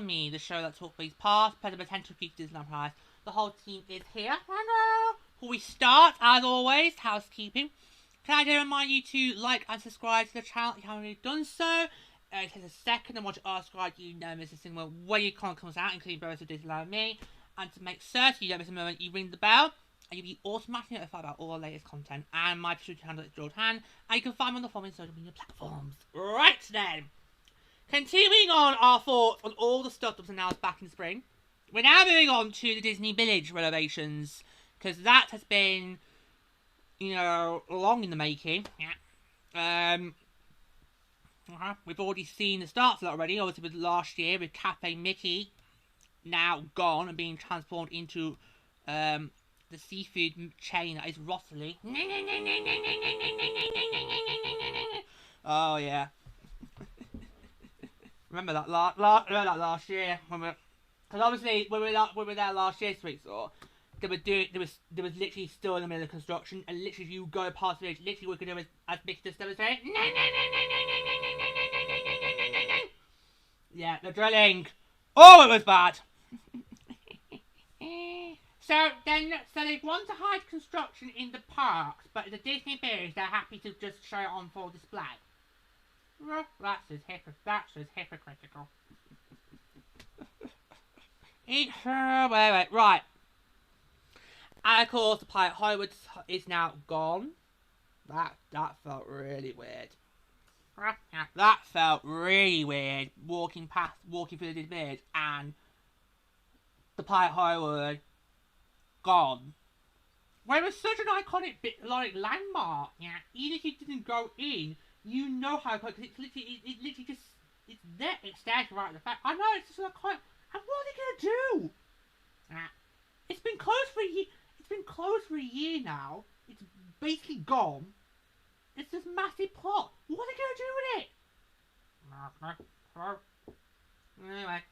Me, the show that talks about past, present, potential future Disneyland Paris. The whole team is here. Hello! Before we start, as always, housekeeping. Can I remind you to like and subscribe to the channel if you haven't already done so? It takes a second and once you are subscribed, you know miss a single when your content comes out, including both of Disneyland Me. And to make certain you don't miss a moment, you ring the bell, and you'll be automatically notified about all the latest content. And my Twitter handle is George Han, and you can find me on the following social media platforms. Right then! Continuing on our thoughts on all the stuff that was announced back in spring, we're now moving on to the Disney Village renovations, because that has been, you know, long in the making. Yeah. We've already seen the starts of that already, obviously with last year, with Cafe Mickey now gone and being transformed into the seafood chain that is Rossley. Oh, yeah. Remember that last year when because obviously when we were there last year, sweet so they was literally still in the middle of construction, and literally if you go past the village, literally what we could do is, as Mickey just demonstrated, yeah, the drilling. Oh, it was bad. So they want to hide construction in the parks, but the Disney Village they're happy to just show it on full display. That's as hypocritical. Right. And of course, the Pilot Hollywood is now gone. That felt really weird. That felt really weird. Walking through the village and the Pilot Hollywood gone. Well, it was such an iconic landmark. Yeah, even if you didn't go in. You know how because it's literally just it's there. It stares right at the fact. I know it's just like quite. And what are they gonna do? It's been closed for a year. It's been closed for a year now. It's basically gone. It's this massive plot. What are they gonna do with it? Anyway.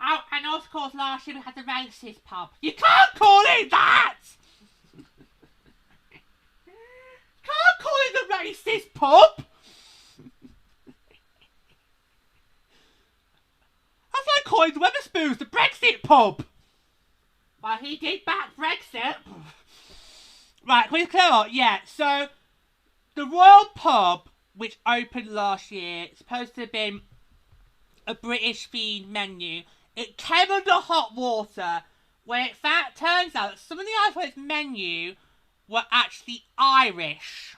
Oh, and of course last year we had the racist pub. You can't call it that. Can't call it the racist pub! That's like calling the Wetherspoons the Brexit pub! Well, he did back Brexit. Right, can we clear up? Yeah, so the Royal Pub, which opened last year, is supposed to have been a British themed menu. It came under hot water when it turns out that some of the items on its menu were actually Irish.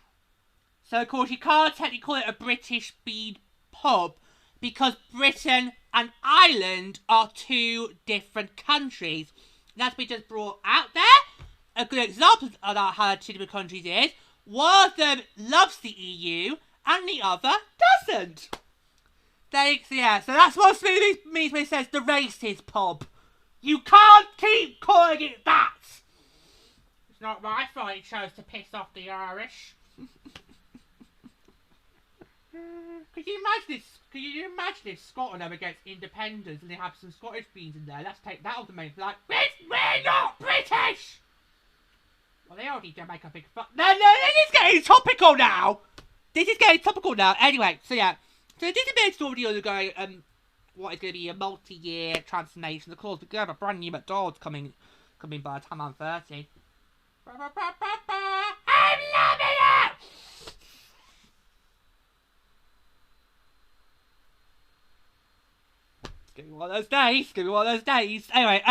So, of course, you can't technically call it a British themed pub because Britain and Ireland are two different countries. That's been just brought out there. A good example of that how two different countries is one of them loves the EU and the other doesn't. Thanks, yeah. So that's what it means when it says the racist pub. You can't keep calling it that. It's not my fault it chose to piss off the Irish. Could you imagine if Scotland ever gets independence and they have some Scottish beans in there? Let's take that off the main. Like, we're not British! Well, they already do make a big fuck. No, this is getting topical now! Anyway, so yeah. So the Disney Village is already undergoing, what is going to be a multi-year transformation. Of course, we're going to have a brand new McDonald's coming by the time I'm 30. I'm loving it! Give me one of those days. Anyway,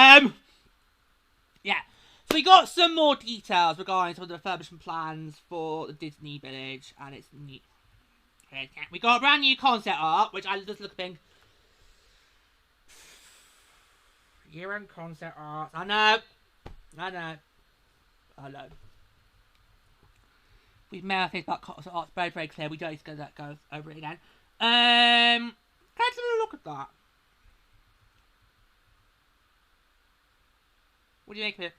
yeah. So we got some more details regarding some of the refurbishment plans for the Disney Village, and it's neat. We got a brand new concept art, which I just look and think, year-end concept art. I know. We've made our things about concept art's very, very clear. We don't need to go over it again. Let's have a look at that. What do you make of it?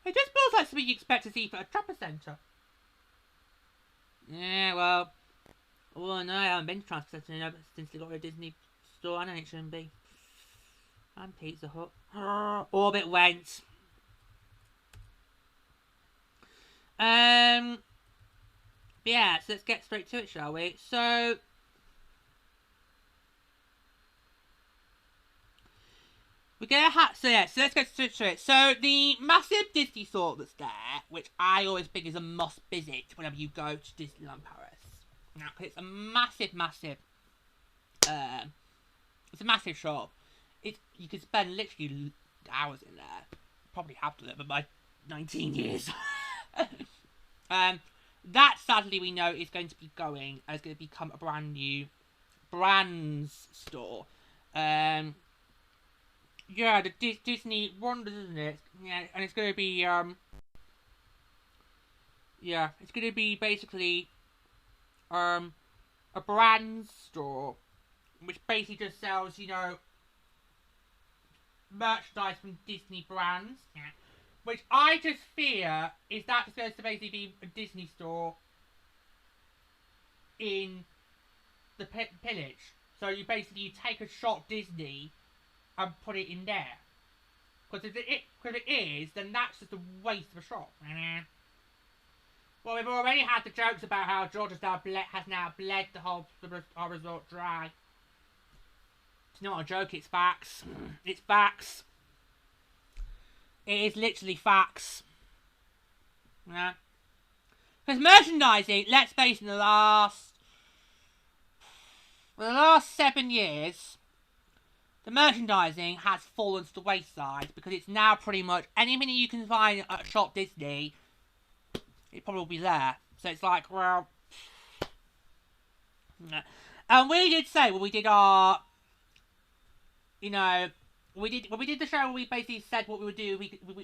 It just feels like something you expect to see for a Trappers Centre. Yeah, well, no, I haven't been to Trappers Centre since they got rid of Disney Store, and it shouldn't be. And Pizza Hut. Orbit went. Yeah, so let's get straight to it, shall we? So, we're gonna have, so let's get straight to it. So the massive Disney store that's there, which I always think is a must visit whenever you go to Disneyland Paris. Now, it's a massive, it's a massive shop. You could spend literally hours in there. Probably have to live in my 19 years. That sadly we know is going to be going, and it's going to become a brand new brands store. Yeah, the Disney Wonders, isn't it? Yeah, and it's going to be, yeah, it's going to be basically, a brands store, which basically just sells, you know, merchandise from Disney brands. Yeah. Which I just fear is that it's going to basically be a Disney store in the pillage. So you take a shop Disney and put it in there. Because if it is, then that's just a waste of a shop. Well, we've already had the jokes about how George has now bled the whole resort dry. It's not a joke, it's facts. It's facts. It is literally facts. Yeah. Because merchandising, let's face it, for the last 7 years, the merchandising has fallen to the wayside because it's now pretty much anything that you can find at Shop Disney, it probably will be there. So it's like, well, yeah. And we did say when we did our, you know, when we did the show, we basically said what we would do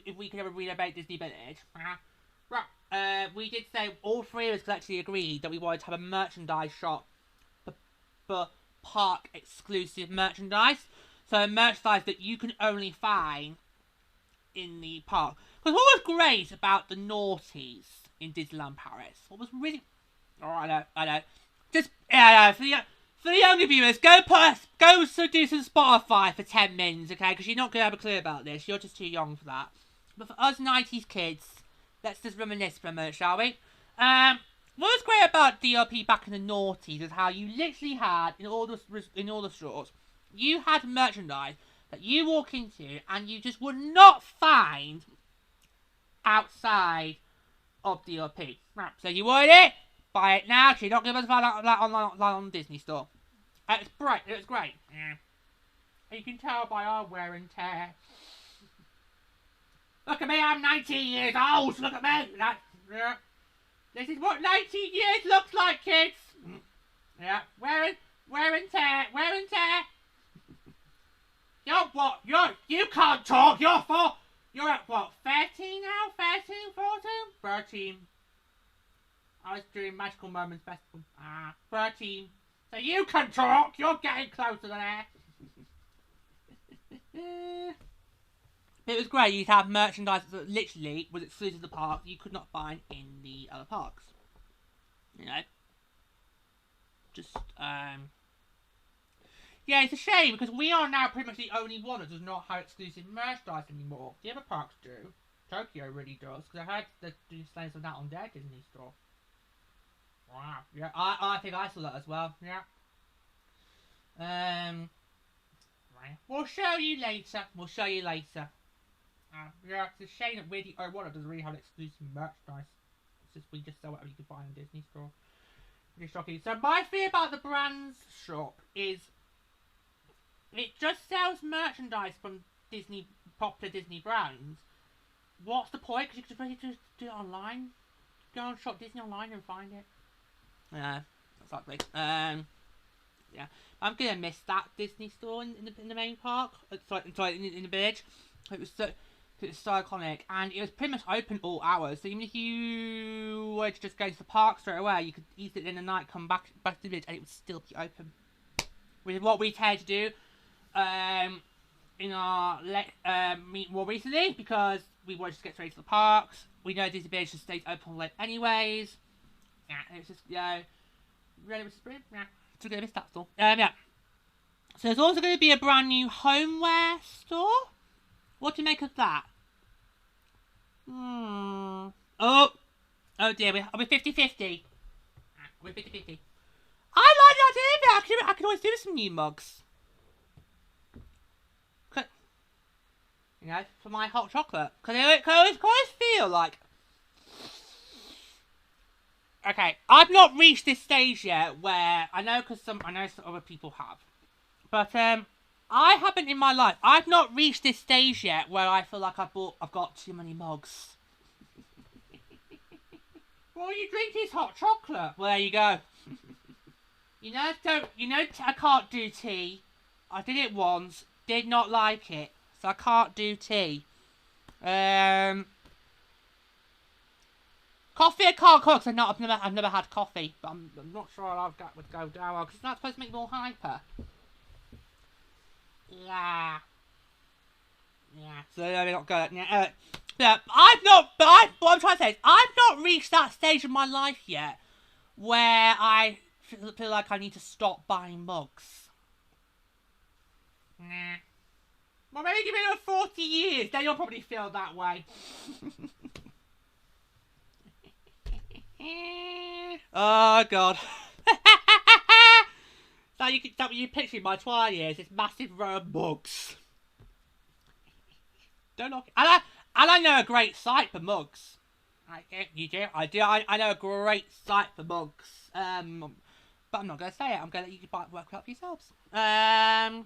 if we could ever renovate Disney Village. Right. We did say all three of us could actually agree that we wanted to have a merchandise shop for park exclusive merchandise. So merchandise that you can only find in the park. Because what was great about the noughties in Disneyland Paris? What was really... Oh, I know. Just, yeah, for the younger viewers, go do some Spotify for 10 minutes, okay? Because you're not going to have a clue about this. You're just too young for that. But for us 90s kids, let's just reminisce for a minute, shall we? What was great about DLP back in the noughties is how you literally had, in all the stores, you had merchandise that you walk into and you just would not find outside of DLP. Right, so you wanted it? Buy it now, because you're not going to find that on the Disney store. It's bright, it's great. Yeah. You can tell by our wear and tear. Look at me, I'm 19 years old, look at me. Yeah. This is what 19 years looks like, kids. Yeah, wear and tear. You can't talk, you're at what, 13 now? 13, 14? 13. I was doing Magical Moments Festival. 13. So you can talk, you're getting closer to there. It was great, you'd have merchandise that literally was exclusive to the park you could not find in the other parks. You know? Just, yeah, it's a shame because we are now pretty much the only one that does not have exclusive merchandise anymore. The other parks do. Tokyo really does, because I heard they're doing things like that on their Disney store. Wow. Yeah, I think I saw that as well. Yeah. Right. We'll show you later. Yeah, it's a shame that we're the only one that doesn't really have exclusive merchandise. It's just we just sell whatever you can find in Disney store. Pretty shocking. So my fear about the brands shop is it just sells merchandise from popular Disney brands. What's the point? Because you could just do it online. Go on Shop Disney online and find it. Yeah, exactly. Yeah, I'm gonna miss that Disney store in the main park. Sorry, in the village. It was so iconic, and it was pretty much open all hours. So even if you were to just go to the park straight away, you could eat it in the night, come back to the village, and it would still be open. Which is what we tend to do in our more recently, because we wanted to get straight to the parks. We know Disney Village just stays open late anyways. Yeah, it's just relatively spring. Yeah, so gonna miss that store. Yeah. So there's also going to be a brand new homeware store. What do you make of that? Oh dear, we're 50-50. We're 50-50. I like the idea of it. I can always do with some new mugs. You know, for my hot chocolate. Because I always feel like... Okay, I've not reached this stage yet where... I know some other people have. But, I haven't in my life. I've not reached this stage yet where I feel like I've got too many mugs. Well, you drink his hot chocolate. Well, there you go. I can't do tea. I did it once, did not like it, so I can't do tea. Coffee I can't cook, because I've never had coffee, but I'm not sure I'll would go down well, because it's not supposed to make me more hyper. Yeah. So they're not good. Yeah. What I'm trying to say is, I've not reached that stage of my life yet where I feel like I need to stop buying mugs. Nah. Well, maybe give it another 40 years, then you'll probably feel that way. Oh, God. So you picture my 20 years, this massive row of mugs. Don't knock it. And I know a great site for mugs. You do? I do. I know a great site for mugs. But I'm not going to say it. I'm going to let you work it out for yourselves. Not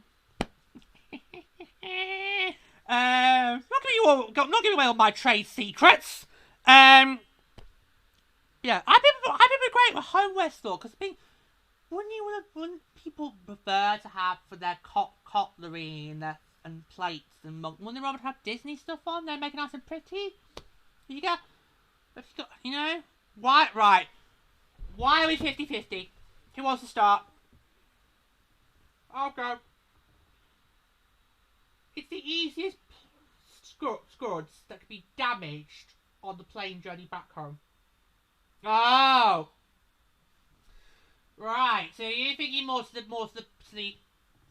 giving away all my trade secrets. Yeah, I've been great with homeware store because wouldn't people prefer to have for their cutlery and plates and mugs? Wouldn't they rather have Disney stuff on? They're making nice and pretty. You got, right. Why are we 50-50? Who wants to start? I'll go. It's the easiest scrods that could be damaged on the plane journey back home. Oh! Right, so you're thinking more to the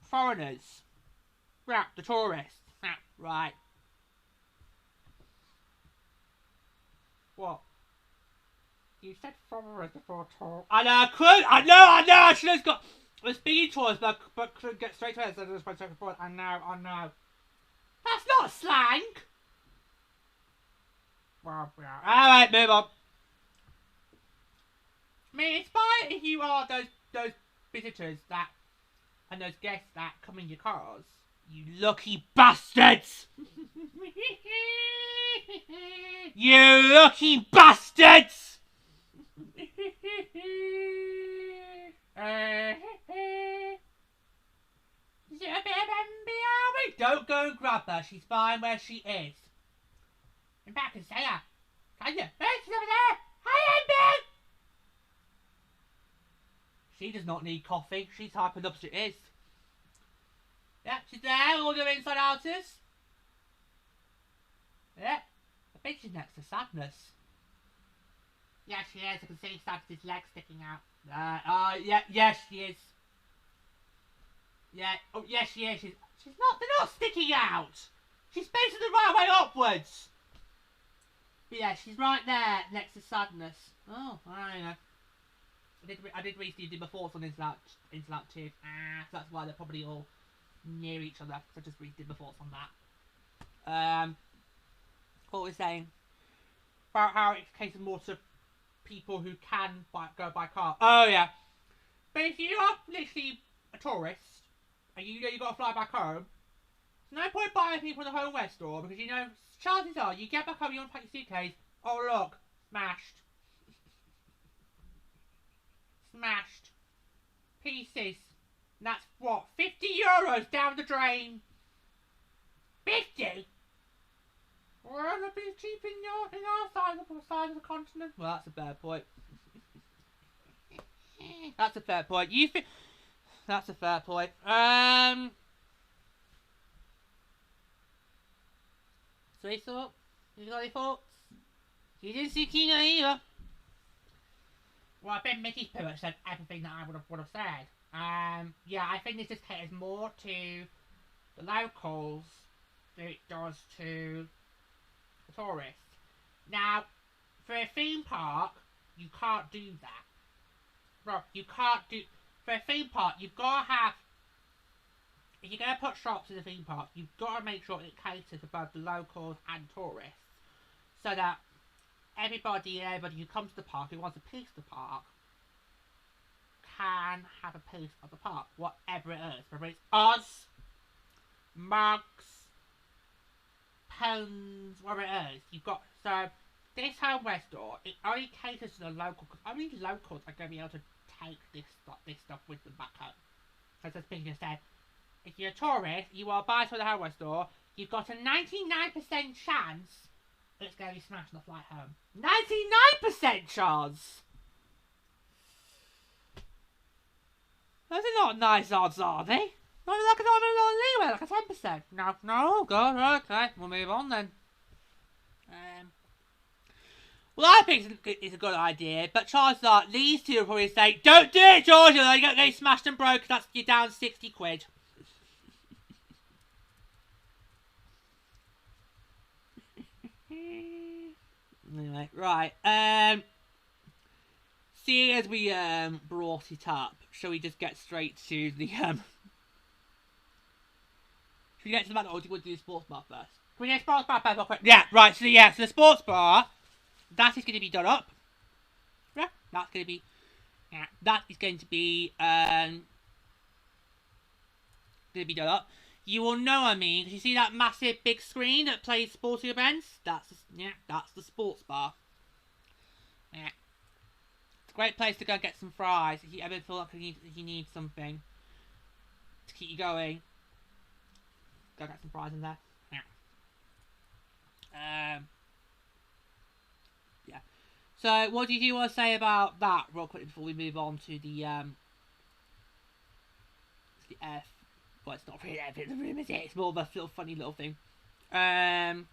foreigners? Right, the tourists. Right. What? You said foreigners before tourists. I know, I should have got... I was speaking tourists, but couldn't get straight to it, so I just went straight forward. I know. That's not slang! Well, yeah. Alright, move on. I mean, it's fine if you are those visitors and those guests that come in your cars. You lucky bastards! You lucky bastards! Don't go and grab her. She's fine where she is. In fact, I can say her. Can you? She's over there. Hi, Amber! She does not need coffee. She's hyping up as it is. Yeah, she's there. All your inside outers. Yeah. I think she's next to Sadness. Yeah, she is. I can see Sadness' legs sticking out. Yes, she is. Yeah. Oh, yes, she is. She's not. They're not sticking out. She's facing the right way upwards. But yeah, she's right there next to Sadness. Oh, I don't know. I did recently do my thoughts on Internet too. So that's why they're probably all near each other. So I just redid my thoughts on that. What we're saying about how it's catered more to people who can go by car. Oh yeah. But if you are literally a tourist and you know you got to fly back home, there's no point buying people in the homeware store because chances are you get back home, you want to pack your suitcase. Oh look, smashed. Smashed pieces. And that's what, €50 down the drain. 50. Well, it'll be cheap in our side of the continent. Well, that's a fair point. That's a fair point. That's a fair point. So you thought? You got any thoughts? You didn't see Kino either. Well, I think Mickey's pretty much said everything that I would have said. Yeah, I think this just caters more to the locals than it does to the tourists. Now, for a theme park, you can't do that. Bro, you can't do... For a theme park, you've got to have if you're going to put shops in the theme park, you've got to make sure it caters to both the locals and tourists. So that everybody who comes to the park, who wants a piece of the park, can have a piece of the park, whatever it is. Whether it's us, mugs, pens, whatever it is. You've got, so this homeware store, it only caters to the local, because only locals are going to be able to take this stuff with them back home. As the speaker said, if you're a tourist, you are buying from the homeware store, you've got a 99% chance it's going to be smashed on the flight home. 99% chance! Those are not nice odds, are they? Not like a leeway, like a 10%. No, good, okay, we'll move on then. Well, I think it's a good idea, but chances are these two will probably say, don't do it, Georgia, you're going to get smashed and broke, you're down 60 quid. Anyway, right, seeing as we brought it up, shall we just get straight to the should we get to the matter, or do you want to do the sports bar first? Can we get the sports bar first real quick? Yeah, right, so the sports bar, that is going to be done up. Yeah, that's going to be, that is going to be done up. You will know what I mean, because you see that massive big screen that plays sporting events? That's the sports bar. Yeah. It's a great place to go and get some fries if you ever feel like you need something to keep you going. Go get some fries in there. Yeah. Yeah. So, what do you want to say about that real quick before we move on to the F? Well, it's not really F in the room, is it? It's more of a little funny little thing. I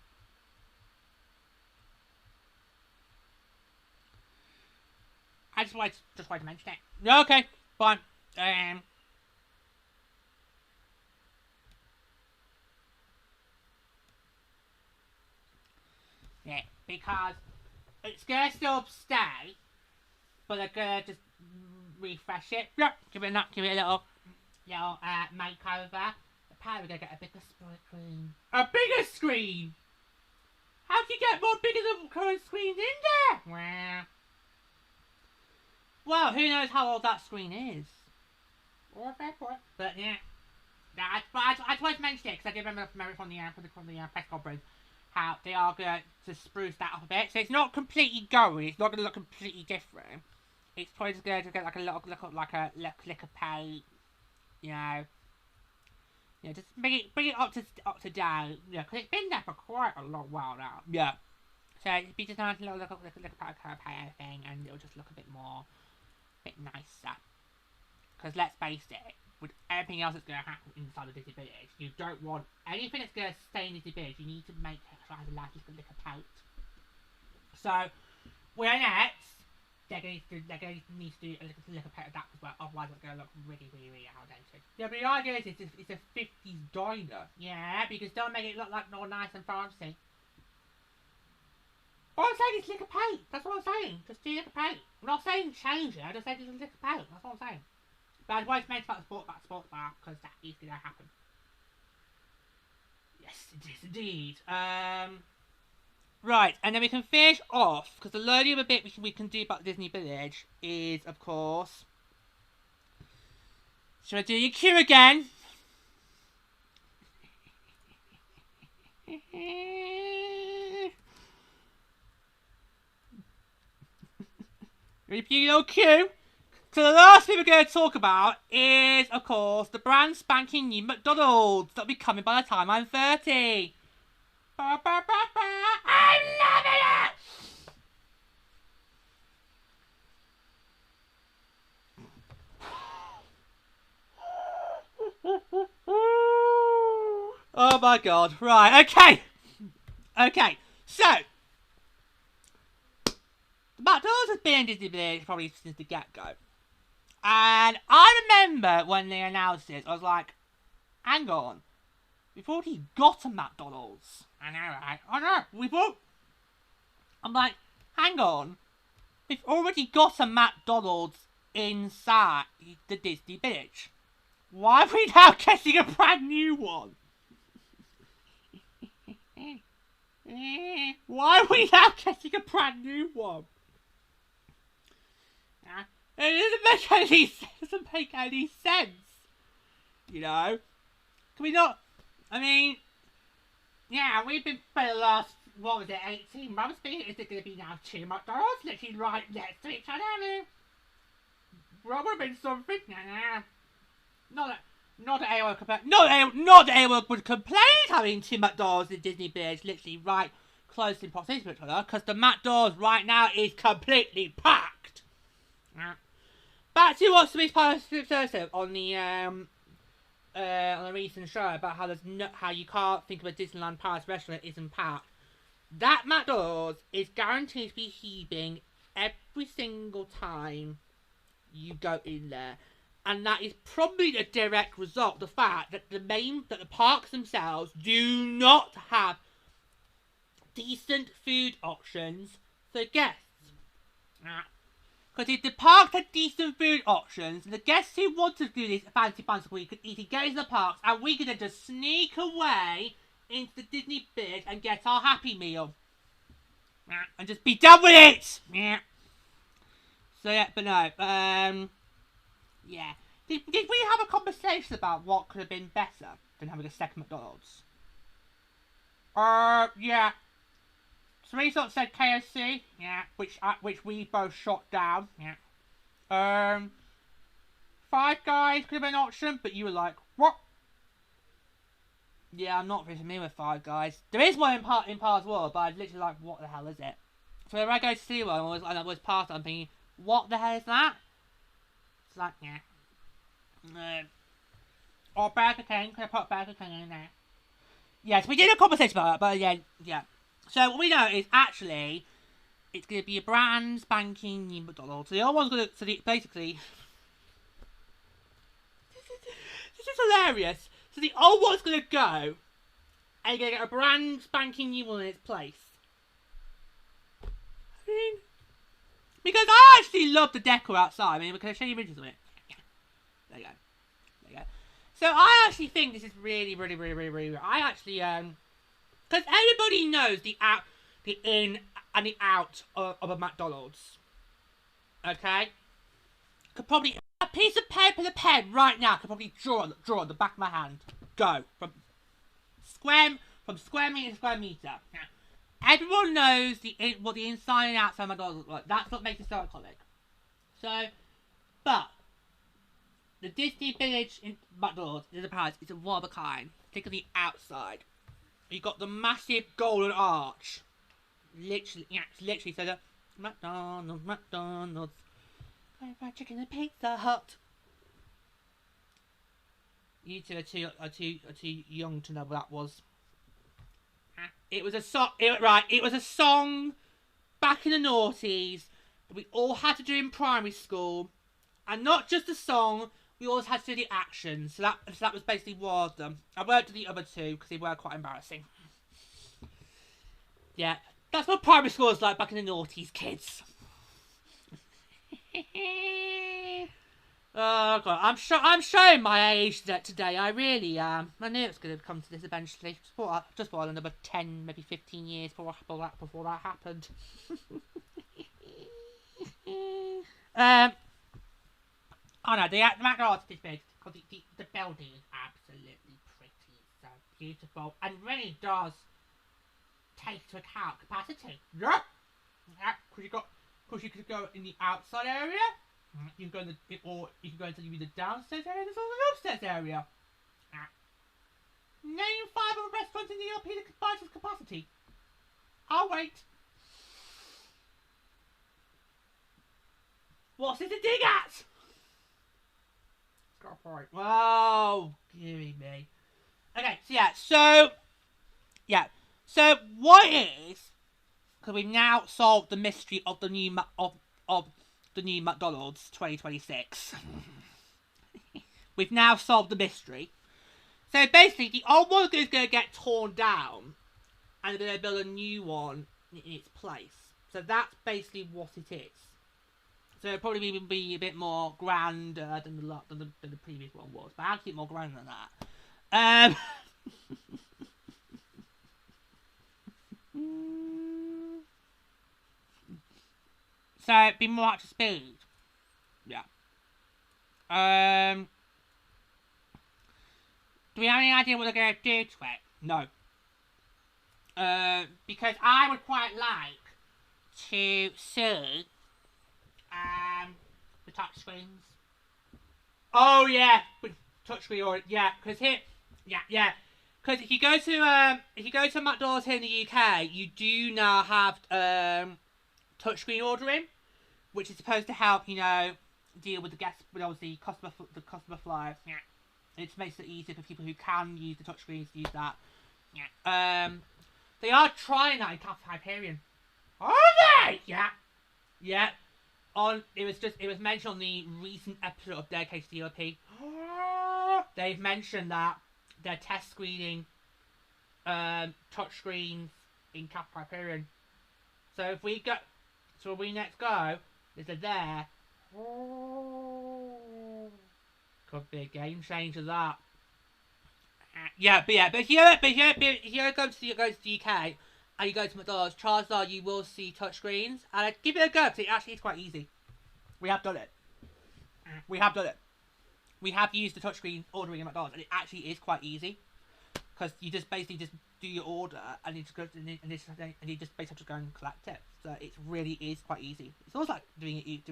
just wanted to mention it. Okay, fine. Yeah, because it's gonna still stay, but they're gonna just refresh it. Yeah, give it a little makeover. Apparently we're gonna get a bigger screen. A bigger screen? How can you get more bigger than current screens in there? Well, who knows how old that screen is? Or fair point. But yeah. I just wanted to mention it because I did remember from the press conference how they are going to spruce that up a bit. So it's not completely going. It's not going to look completely different. It's probably just going to get like a little like a clicker paint. You know, just bring it up to down. Yeah, because it's been there for quite a long while now. Yeah. So it'd be just nice little paint thing, and it'll just look a bit nicer. Because let's face it, with everything else that's going to happen inside the Disney Village, you don't want anything that's going to stay in Disney Village. You need to make it sure it has a nice little paint. So when next, they're going to need to do a little paint of that as well. Otherwise, it's going to look really, really, really outdated. Yeah, but the idea is it's a 50s diner. Yeah, because don't make it look like all nice and fancy. All I'm saying is liquor paint. That's what I'm saying. Just do liquor paint. I'm not saying change it. I just say just liquor paint. That's what I'm saying. But I was meant about the sports bar because that is going to happen. Yes, it is indeed. Right, and then we can finish off because the only other bit we can do about Disney Village is, of course, should I do your queue again? Repeat your queue. So the last thing we're going to talk about is, of course, the brand spanking new McDonald's that'll be coming by the time I'm 30. I'm loving it! Oh my god. Right, okay. Okay, so McDonald's has been in Disney Village probably since the get-go. And I remember when they announced this, I was like, hang on. We've already got a McDonald's. I know, right? I know. I'm like, hang on. We've already got a McDonald's inside the Disney Village. Why are we now getting a brand new one? Why are we now getting a brand new one? It doesn't make any sense. You know? Can we not? I mean, yeah, we've been for the last, what was it, 18 months being, is it going to be now 2 McDonald's literally right next to each other? Well, would have been something. Not that anyone would complain having 2 McDonald's in Disney Village literally right close in proximity to each other, because the McDonald's right now is completely packed. Back to what's to be posted on a recent show about how you can't think of a Disneyland Paris restaurant that isn't packed. That McDonald's is guaranteed to be heaving every single time you go in there. And that is probably a direct result of the fact that the parks themselves do not have decent food options for guests. Because if the parks had decent food options, the guests who want to do this fancy we could easily go into the parks and we could then just sneak away into the Disney Village and get our Happy Meal. And just be done with it! So yeah, but no, yeah. Did we have a conversation about what could have been better than having a second McDonald's? Yeah. Three sort said KFC, yeah, which we both shot down, yeah. Five Guys could have been an option, but you were like, what? Yeah, I'm not very familiar with Five Guys. There is one in Pa's World, but I was literally like, what the hell is it? So when I go to see one, I was past it, I'm thinking, what the hell is that? It's like, yeah. Or Burger King, could I put Burger King in there? Yes, we did a conversation about that, but yeah. So what we know is actually it's going to be a brand spanking new McDonald's. So the other one's going to, basically, this is hilarious. So the old one's going to go and you're going to get a brand spanking new one in its place. I mean, because I actually love the decor outside. I mean, can I show you images of it? There you go. So I actually think this is really. I actually, because everybody knows the in and the out of a McDonald's. Okay? Could probably, a piece of paper and a pen right now could probably draw on the back of my hand. Go. From square meter to square meter. Everyone knows what the inside and outside of McDonald's look like. That's what makes it so iconic. So, but the Disney Village in McDonald's in the Paris is a one of a kind. Think of the outside. You got the massive golden arch. Literally, so the McDonald's. Fried chicken and Pizza Hut. You two are too young to know what that was. It was a song. It was a song back in the noughties that we all had to do in primary school, and not just a song. We always had to do the actions, so that was basically one of them. I won't do the other two because they were quite embarrassing. Yeah, that's what primary school was like back in the noughties, kids. Oh god, I'm showing my age today. I really am. I knew it was going to come to this eventually. Just for another 10, maybe 15 years before that happened. Oh no, the McDonald's is big because the building is absolutely pretty, so beautiful, and really does take into account capacity. Yeah, because you could go in the outside area, you can go into the downstairs area. There's also the upstairs area. Name 5 other restaurants in the LP that combines its capacity. I'll wait. What's it to dig at? Got a point. Oh, gimme me. Okay, so what is? Because we've now solved the mystery of the new McDonald's 2026. We've now solved the mystery. So basically, the old one is going to get torn down, and they're going to build a new one in its place. So that's basically what it is. So it'll probably be a bit more grander than the previous one was. But I'll keep more grander than that. So it'd be more up to speed. Yeah. Do we have any idea what they're going to do to it? No. Because I would quite like to see the touchscreens. Oh yeah, touchscreen or yeah, because here, yeah. Because if you go to McDonald's here in the UK, you do now have touchscreen ordering, which is supposed to help deal with obviously the customer flow. Yeah, it makes it easier for people who can use the touchscreens to use that. Yeah. They are trying that in Hyperion. Are they? Yeah. Yeah. It was mentioned on the recent episode of Dedicated DLP. They've mentioned that they're test screening touchscreens in Hyperion. So if we when we next go, if they're there, could be a game changer that. But if you go to the UK and you go to McDonald's, chances are you will see touchscreens, and give it a go because it actually is quite easy. We have done it. We have used the touchscreen ordering in McDonald's, and it actually is quite easy because you just basically just do your order and you just basically have to go and collect it. So it really is quite easy. It's almost like doing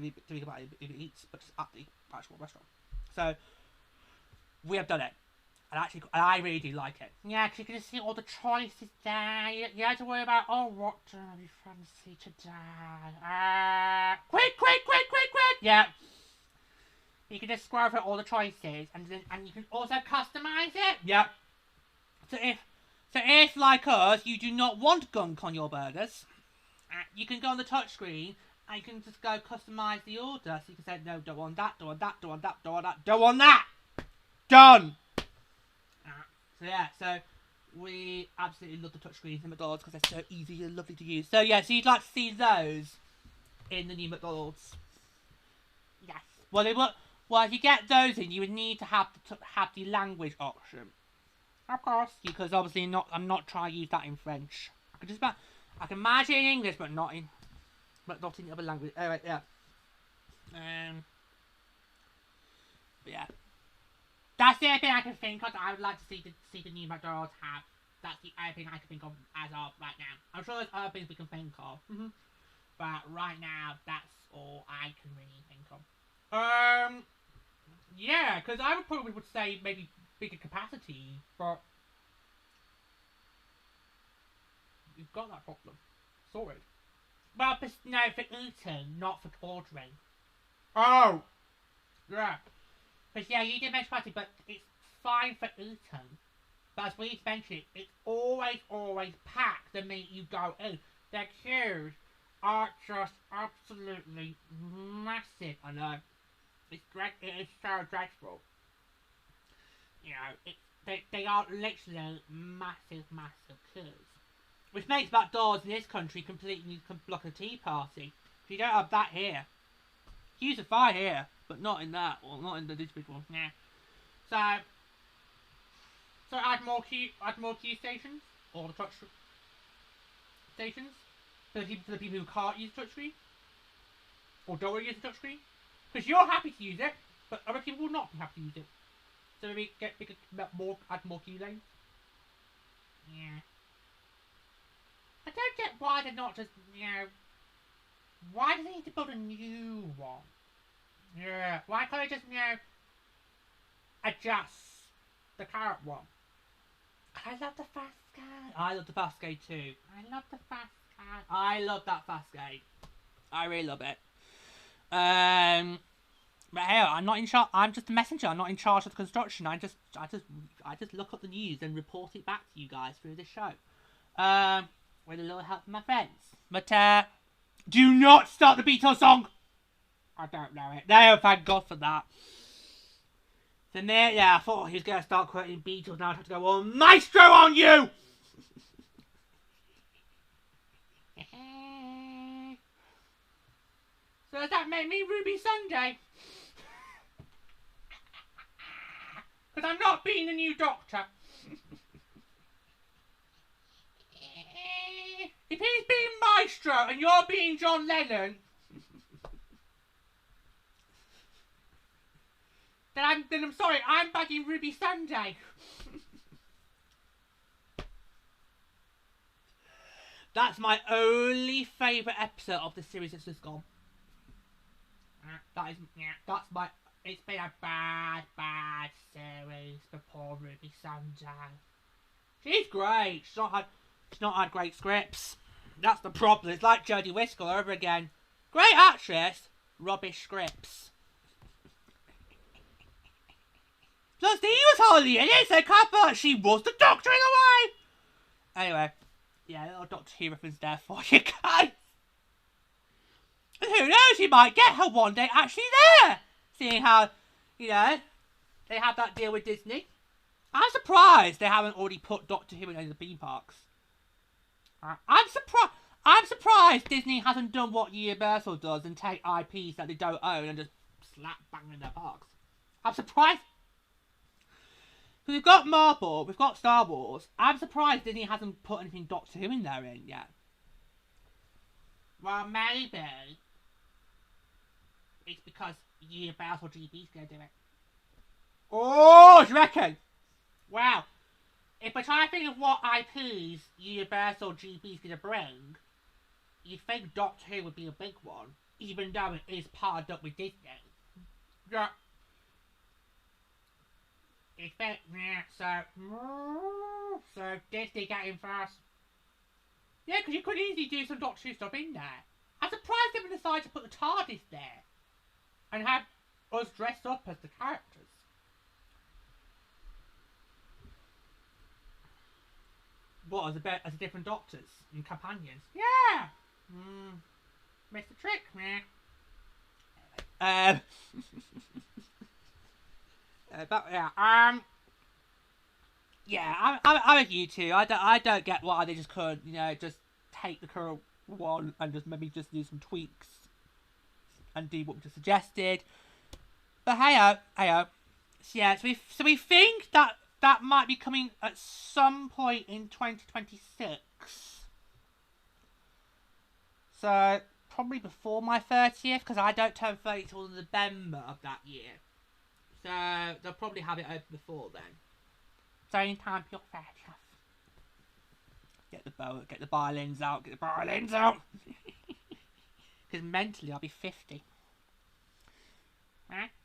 about Uber Eats, but just at the actual restaurant. So we have done it. And I really do like it. Yeah, because you can just see all the choices there. You don't have to worry about, what do we fancy today? Quick! Yeah. You can just scroll through all the choices, and you can also customize it. Yep. So if like us, you do not want gunk on your burgers, you can go on the touchscreen and you can just go customize the order. So you can say, no, don't want that, don't want that, don't want that, don't want that, don't want that. Done. So we absolutely love the touchscreens in McDonald's because they're so easy and lovely to use. So so you'd like to see those in the new McDonald's? Yes. Well, if you get those in, you would need to have the language option. Of course, because obviously I'm not trying to use that in French. I can imagine in English, but not in the other language. Anyway, yeah. But yeah. That's the only thing I can think of that I would like to see the new McDonald's have. That's the only thing I can think of as of right now. I'm sure there's other things we can think of. But right now, that's all I can really think of. Yeah, because I would say maybe bigger capacity, but we've got that problem. Sorted. Well, no, for eating, not for ordering. Oh! Yeah. Because, yeah, you did mention party, but it's fine for eating. But as we mentioned, it's always packed the minute you go in. The queues are just absolutely massive. I know. It is so dreadful. They are literally massive queues. Which makes McDonald's in this country completely block a tea party. You don't have that here. Queues are fine here, but not in that, or not in the district one. Yeah. So add more queue stations, or the touch stations for the people who can't use touchscreen, or don't want to use the touchscreen, because you're happy to use it, but other people will not be happy to use it. So maybe add more queue lanes. Yeah. I don't get why they're not just why do they need to build a new one? Yeah. Why can't they just adjust the current one? I love the Fastgate. I love the Fastgate too. I love the Fastgate. I love that Fastgate. I really love it. But hey, I'm not in charge. I'm just a messenger. I'm not in charge of the construction. I just look up the news and report it back to you guys through this show. With a little help from my friends. But do not start the Beatles song. I don't know it. No, thank God for that. So I thought he was going to start quoting Beatles. Now I'd have to go all maestro on you. So Does that make me Ruby Sunday? Because I'm not being a new doctor. If he's being Maestro and you're being John Lennon, then I'm sorry, I'm bagging Ruby Sunday. That's my only favourite episode of the series that's just gone. It's been a bad series for poor Ruby Sunday. She's great. She's not had great scripts. That's the problem. It's like Jodie Whittaker over again. Great actress, rubbish scripts. Plus, he was hardly in it, so I thought she was the Doctor in a way. Anyway, yeah, little Doctor Who reference there for you guys. And who knows, you might get her one day actually there. Seeing how, you know, they have that deal with Disney. I'm surprised they haven't already put Doctor Who in any of the theme parks. I'm surprised Disney hasn't done what Universal does and take IPs that they don't own and just slap bang in their parks. I'm surprised. Because we've got Marvel, we've got Star Wars. I'm surprised Disney hasn't put anything Doctor Who in there yet. Well, maybe it's because Universal GB's gonna do it. Oh, do you reckon? Wow. If we're trying to think of what IPs Universal GB's gonna bring, you'd think Doctor Who would be a big one, even though it is partnered up with Disney. Yeah. So Disney get in first. Yeah, because you could easily do some Doctor Who stuff in there. I'm surprised they haven't decided to put the TARDIS there and have us dressed up as the characters. What, as a different doctors and companions? Yeah! Missed the trick, man. But yeah, yeah, I'm with you too. I don't get why they just couldn't, you know, just take the current one and just maybe just do some tweaks and do what we just suggested. But hey-oh. So yeah, so we think that might be coming at some point in 2026. So probably before my 30th, because I don't turn 30 till November of that year. So they'll probably have it open before then. So in time for your 30th. Get the violins out, Because mentally I'll be 50.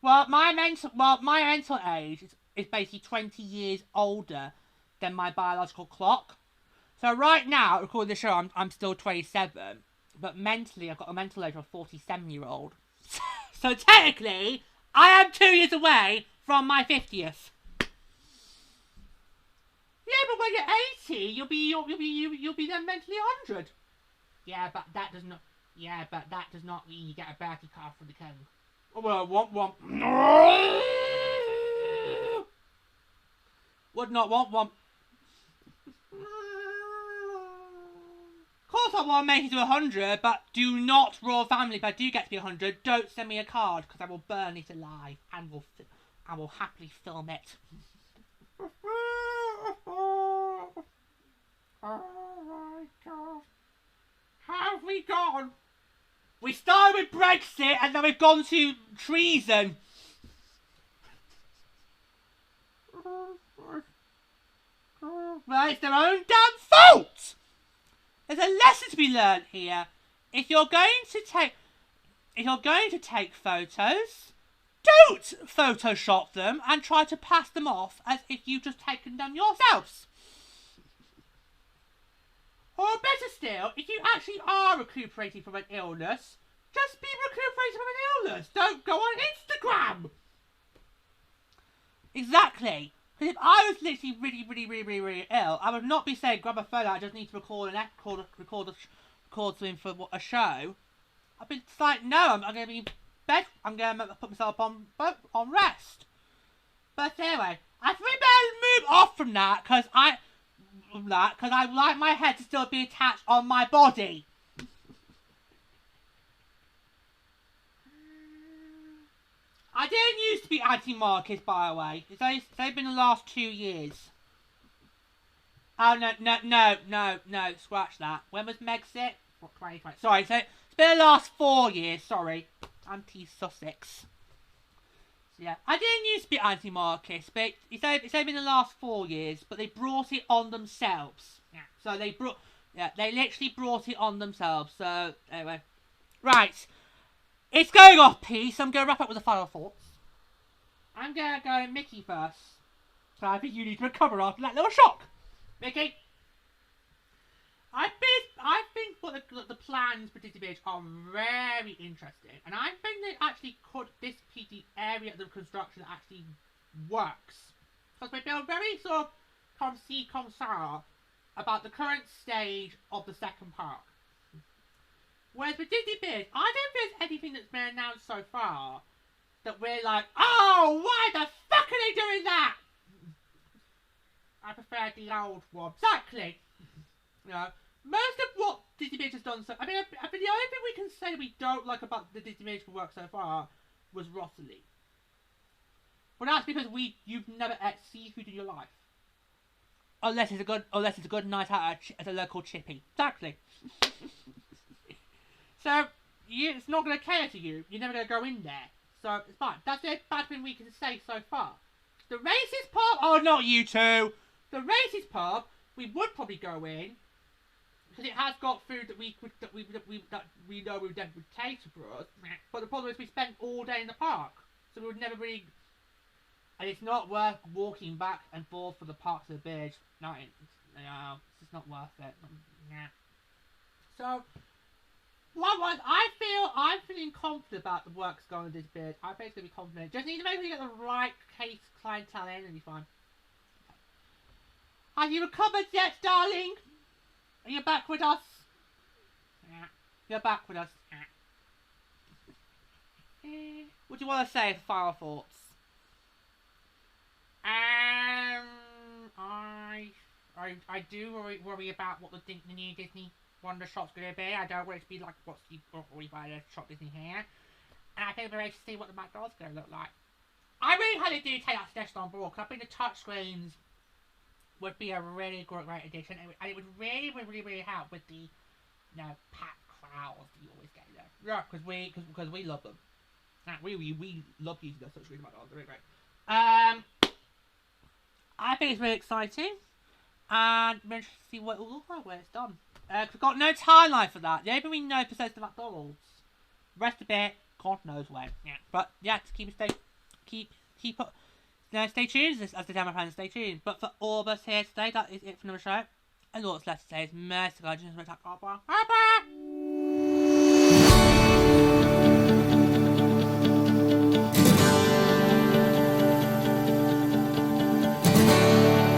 Well, my mental age is basically 20 years older than my biological clock. So right now, recording the show, I'm still 27, but mentally I've got a mental age of a 47-year-old. So technically, I am 2 years away from my 50th. Yeah, but when you're 80, you'll be then mentally 100. Yeah, but that does not mean you get a birthday card from the king. Well, want. Would not want one. Of course I want to make it to 100, but do not, royal family, if I do get to be 100, don't send me a card, because I will burn it alive, and I will happily film it. Oh my god. How have we gone? We started with Brexit, and then we've gone to treason. Well, it's their own damn fault! There's a lesson to be learned here. If you're going to take photos, don't Photoshop them and try to pass them off as if you've just taken them yourselves. Or better still, if you actually are recuperating from an illness, just be recuperating from an illness. Don't go on Instagram. Exactly. Because if I was literally really ill, I would not be saying grab a phone out, I just need to record something for a show. I'd be like, no, I'm going to be in bed. I'm going to put myself on rest. But anyway, I think we better move off from that because I like my head to still be attached on my body. I didn't used to be anti-Marcus, by the way. It's only been the last 2 years. Oh, no, scratch that. When was Megxit? What, 2020? Sorry, so it's been the last 4 years, sorry. Anti-Sussex. So, yeah, I didn't used to be anti-Marcus, but it's only been the last 4 years, but they brought it on themselves. Yeah. So they literally brought it on themselves, so, anyway. Right. It's going off, P, so I'm going to wrap up with the final thoughts. I'm going to go Mickey first. So I think you need to recover after that little shock. Mickey? I think what the plans for Disney Beach are very interesting. And I think they actually could, this be the area of the construction that actually works. Because they feel very sort of concerned about the current stage of the second park. Whereas with Disney Beach, I don't think there's anything that's been announced so far that we're like, oh, why the fuck are they doing that? I prefer the old one. Exactly. You know, most of what Disney Beach has done so... I mean, the only thing we can say we don't like about the Disney Beach work so far was Rosalie. But that's because you've never ate seafood in your life. Unless it's a good night out at a local chippy. Exactly. So, it's not going to cater to you. You're never going to go in there. So, it's fine. That's the bad thing we can say so far. The racist pub... Oh, not you two! The racist pub, we would probably go in. Because it has got food that we know would definitely taste for us. But the problem is we spent all day in the park. So we would never really... And it's not worth walking back and forth for the park to the beach. No, it's just not worth it. Yeah. So... I'm feeling confident about the works going on this bit. I'm basically confident. Just need to make sure you get the right case clientele in and be fine. Have you recovered yet, darling? Are you back with us? Yeah. You're back with us. Yeah. What do you want to say for final thoughts? I do worry about what the new Disney Wonder Shop's going to be. I don't want it to be like what's the shop Disney here. And I think we're ready to see what the McDonald's going to look like. I really hope they do take that suggestion on board, because I think the touchscreens would be a really great addition, and it would really help with the packed crowds that you always get there. Yeah, because we love them. We love using those touchscreens at McDonald's. They're really great. I think it's really exciting, and I'm interested to see what it will look like when it's done. We've got no timeline for that. The only thing we know besides the McDonald's. The rest of it, God knows when. Yeah, but yeah, to stay tuned as the demo fans, stay tuned. But for all of us here today, that is it from the show. And all that's left to say is, merci, guys. Just want to talk about